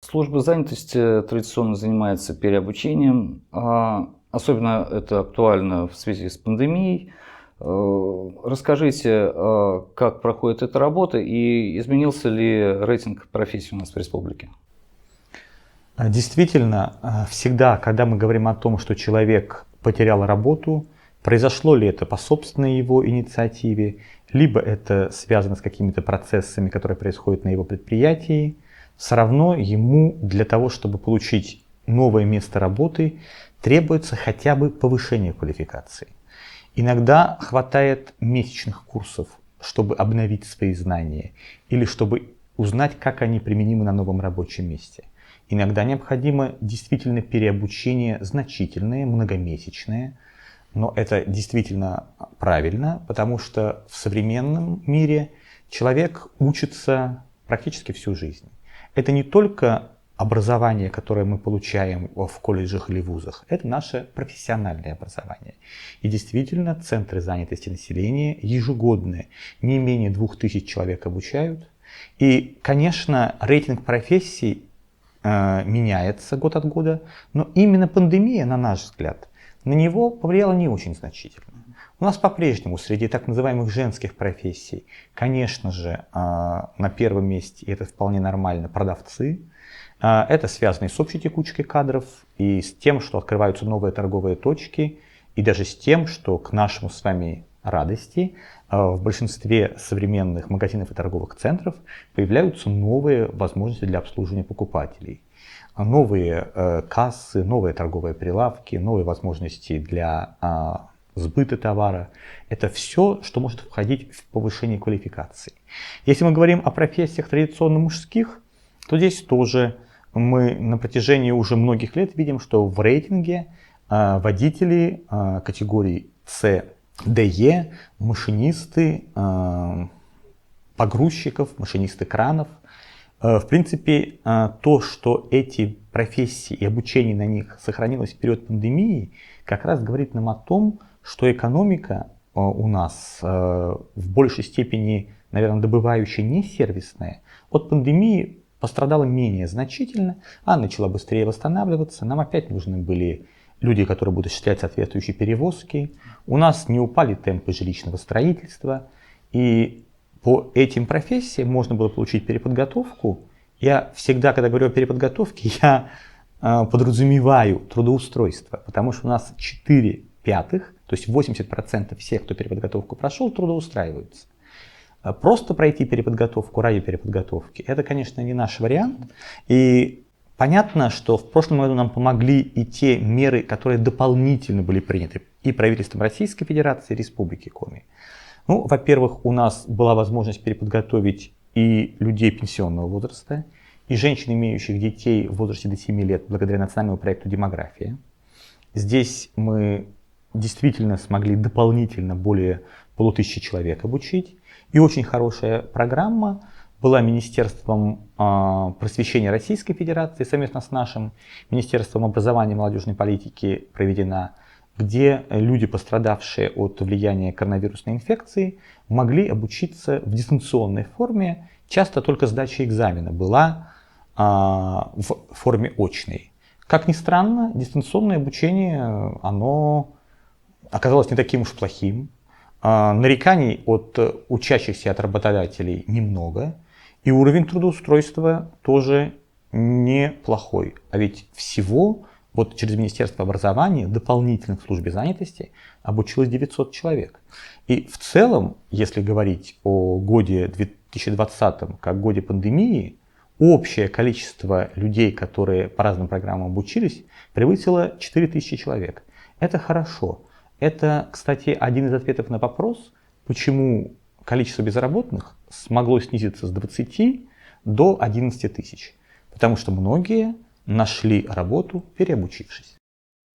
Служба занятости традиционно занимается переобучением. Особенно это актуально в связи с пандемией. Расскажите, как проходит эта работа и изменился ли рейтинг профессий у нас в республике? Действительно, всегда, когда мы говорим о том, что человек потерял работу, произошло ли это по собственной его инициативе, либо это связано с какими-то процессами, которые происходят на его предприятии, все равно ему для того, чтобы получить новое место работы, требуется хотя бы повышение квалификации. Иногда хватает месячных курсов, чтобы обновить свои знания или чтобы узнать, как они применимы на новом рабочем месте. Иногда необходимо действительно переобучение значительное, многомесячное, но это действительно правильно, потому что в современном мире человек учится практически всю жизнь. Это не только образование, которое мы получаем в колледжах или вузах, это наше профессиональное образование. И действительно, центры занятости населения ежегодно не менее 2000 человек обучают. И, конечно, рейтинг профессий меняется год от года, но именно пандемия, на наш взгляд, на него повлияла не очень значительно. У нас по-прежнему среди так называемых женских профессий, конечно же, на первом месте, и это вполне нормально, продавцы. Это связано и с общей текучкой кадров, и с тем, что открываются новые торговые точки, и даже с тем, что к нашему с вами радости в большинстве современных магазинов и торговых центров появляются новые возможности для обслуживания покупателей. Новые кассы, новые торговые прилавки, новые возможности для сбыта товара. Это все, что может входить в повышение квалификации. Если мы говорим о профессиях традиционно мужских, то здесь тоже мы на протяжении уже многих лет видим, что в рейтинге водители категории С, Д, Е, машинисты, погрузчиков, машинисты кранов. В принципе, то, что эти профессии и обучение на них сохранилось в период пандемии, как раз говорит нам о том, что экономика у нас в большей степени, наверное, добывающая не сервисная, от пандемии пострадала менее значительно, а начала быстрее восстанавливаться. Нам опять нужны были люди, которые будут осуществлять соответствующие перевозки. У нас не упали темпы жилищного строительства. И по этим профессиям можно было получить переподготовку. Я всегда, когда говорю о переподготовке, я подразумеваю трудоустройство, потому что у нас 4/5, то есть 80% всех, кто переподготовку прошел, трудоустраиваются. Просто пройти переподготовку ради переподготовки, это, конечно, не наш вариант. И понятно, что в прошлом году нам помогли и те меры, которые дополнительно были приняты и правительством Российской Федерации, и Республики Коми. Ну, во-первых, у нас была возможность переподготовить и людей пенсионного возраста, и женщин, имеющих детей в возрасте до 7 лет, благодаря национальному проекту «Демография». Здесь мы действительно смогли дополнительно более 1500 человек обучить. И очень хорошая программа была Министерством просвещения Российской Федерации совместно с нашим Министерством образования и молодежной политики проведена, где люди, пострадавшие от влияния коронавирусной инфекции, могли обучиться в дистанционной форме. Часто только сдача экзамена была в форме очной. Как ни странно, дистанционное обучение оно оказалось не таким уж плохим. Нареканий от учащихся, от работодателей немного, и уровень трудоустройства тоже неплохой. А ведь всего вот через Министерство образования дополнительно в службе занятости обучилось 900 человек. И в целом, если говорить о годе 2020 как годе пандемии, общее количество людей, которые по разным программам обучились, превысило 4000 человек. Это хорошо. Это, кстати, один из ответов на вопрос, почему количество безработных смогло снизиться с 20 до 11 тысяч. Потому что многие нашли работу, переобучившись.